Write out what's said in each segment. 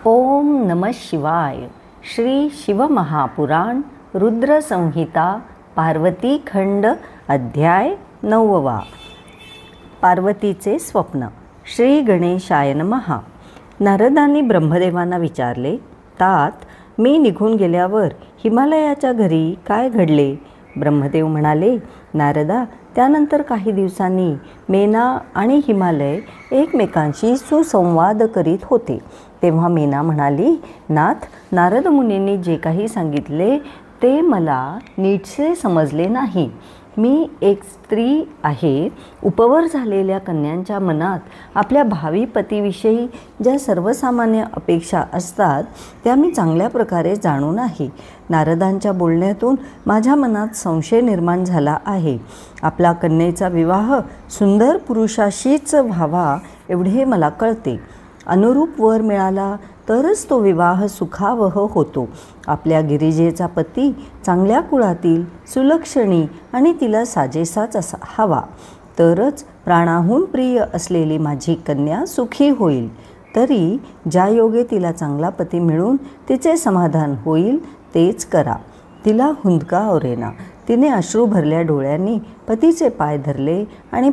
ओम नमः शिवाय. श्री शिवमहापुराण रुद्रसंहिता पार्वती खंड अध्याय 9. पार्वतीचे स्वप्न. श्री गणेशाय नमः. नारदांनी ब्रह्मदेवांना विचारले, तात मी निघून गेल्यावर हिमालयाच्या घरी काय घडले? ब्रह्मदेव म्हणाले, नारदा, त्यानंतर काही दिवसांनी मेना आणि हिमालय एकमेकांशी सुसंवाद करीत होते. तेव्हा मेना म्हणाली, नाथ, नारद मुनींनी जे काही सांगितले ते मला नीटसे समजले नाही. मी एक स्त्री आहे. उपवर झालेल्या कन्यांच्या मनात आपल्या भावी पतीविषयी ज्या सर्वसामान्य अपेक्षा असतात त्या मी चांगल्या प्रकारे जाणून आहे. नारदांच्या बोलण्यातून माझ्या मनात संशय निर्माण झाला आहे. आपला कन्येचा विवाह सुंदर पुरुषाशीच व्हावा एवढे मला कळते. अनुरूप वर मिळाला तरच तो विवाह सुखावह होतो. आपल्या गिरिजेचा पती चांगल्या कुळातील, सुलक्षणी आणि तिला साजेसाच असा हवा, तरच प्राणाहून प्रिय असलेली माझी कन्या सुखी होईल. तरी ज्या योगे तिला चांगला पती मिळून तिचे समाधान होईल तेच करा. तिला हुंदका आवरेना. तिने अश्रू भरल्या डोळ्यांनी पतीचे पाय धरले आणि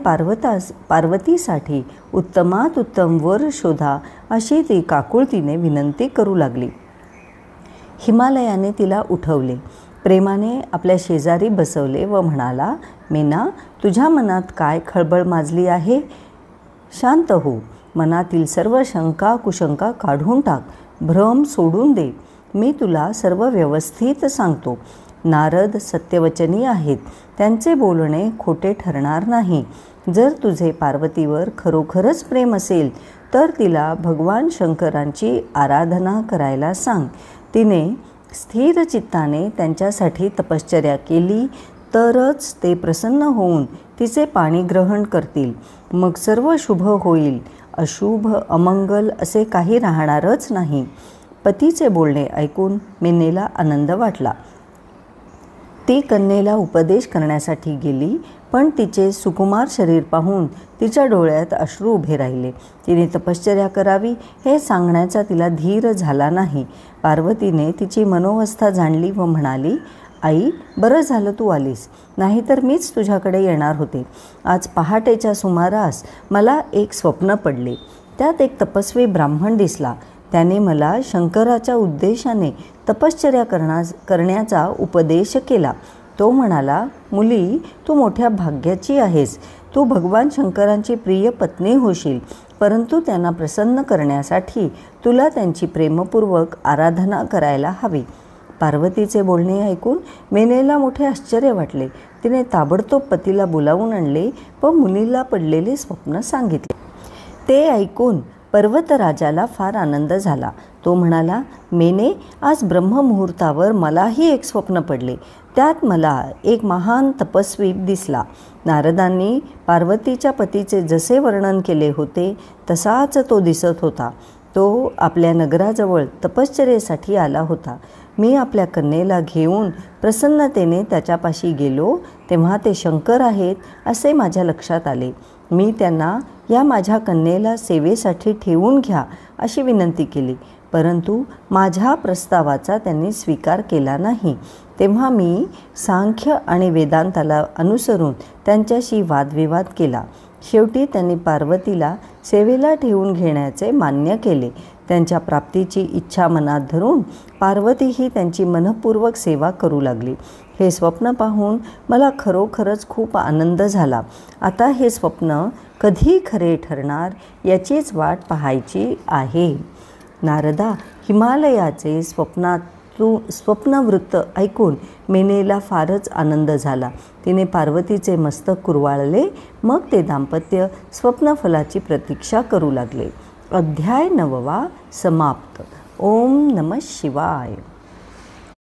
पार्वतीसाठी उत्तमात उत्तम वर शोधा अशी ती काकुळतीने विनंती करू लागली. हिमालयाने तिला उठवले, प्रेमाने आपल्या शेजारी बसवले व म्हणाला, मेना, तुझ्या मनात काय खळबळ माजली आहे? शांत हो. मनातील सर्व शंका कुशंका काढून टाक. भ्रम सोडून दे. मी तुला सर्व व्यवस्थित सांगतो. नारद सत्यवचनी आहेत. त्यांचे बोलणे खोटे ठरणार नाही. जर तुझे पार्वतीवर खरोखरच प्रेम असेल तर तिला भगवान शंकरांची आराधना करायला सांग. तिने स्थिर चित्ताने त्यांच्यासाठी तपश्चर्या केली तरच ते प्रसन्न होऊन तिचे पाणी ग्रहण करतील. मग सर्व शुभ होईल. अशुभ अमंगल असे काही राहणारच नाही. पतीचे बोलणे ऐकून मेनेला आनंद वाटला. ती कन्येला उपदेश करण्यासाठी गेली, पण तिचे सुकुमार शरीर पाहून तिच्या डोळ्यात अश्रू उभे राहिले. तिने तपश्चर्या करावी हे सांगण्याचा तिला धीर झाला नाही. पार्वतीने तिची मनोवस्था जाणली व म्हणाली, आई, बरं झालं तू आलीस, नाहीतर मीच तुझ्याकडे येणार होते. आज पहाटेच्या सुमारास मला एक स्वप्न पडले. त्यात एक तपस्वी ब्राह्मण दिसला. त्याने मला शंकराच्या उद्देशाने तपश्चर्या करण्याचा उपदेश केला. तो म्हणाला, मुली, तू मोठ्या भाग्याची आहेस. तू भगवान शंकरांची प्रिय पत्नी होशील, परंतु त्यांना प्रसन्न करण्यासाठी तुला त्यांची प्रेमपूर्वक आराधना करायला हवी. पार्वतीचे बोलणे ऐकून मेनेला मोठे आश्चर्य वाटले. तिने ताबडतोब पतीला बोलावून आणले व मुलीला पडलेले स्वप्न सांगितले. ते ऐकून पर्वतराजाला फार आनंद झाला. तो म्हणाला, मेने, आज ब्रह्ममुहूर्तावर मलाही एक स्वप्न पडले. त्यात मला एक महान तपस्वी दिसला. नारदांनी पार्वतीच्या पतीचे जसे वर्णन केले होते तसाच तो दिसत होता. तो आपल्या नगराजवळ तपश्चर्येसाठी आला होता. मी आपल्या कन्येला घेऊन प्रसन्नतेने त्याच्यापाशी गेलो तेव्हा ते शंकर आहेत असे माझ्या लक्षात आले. मी त्यांना या माझ्या कन्येला सेवेसाठी ठेवून घ्या अशी विनंती केली, परंतु माझ्या प्रस्तावाचा त्यांनी स्वीकार केला नाही. तेव्हा मी सांख्य आणि वेदांताला अनुसरून त्यांच्याशी वादविवाद केला. शेवटी त्यांनी पार्वतीला सेवेला ठेवून घेण्याचे मान्य केले. त्यांच्या प्राप्तीची इच्छा मनात धरून पार्वतीही त्यांची मनःपूर्वक सेवा करू लागली. हे स्वप्न पाहून मला खरोखरच खूप आनंद झाला. आता हे स्वप्न कधी खरे ठरणार याचीच वाट पाहायची आहे. नारदा, हिमालयाचे स्वप्नवृत्त ऐकून मेनेला फारच आनंद झाला. तिने पार्वतीचे मस्तक कुरवाळले. मग ते दाम्पत्य स्वप्नफलाची प्रतीक्षा करू लागले. अध्याय 9 समाप्त. ओम नमः शिवाय.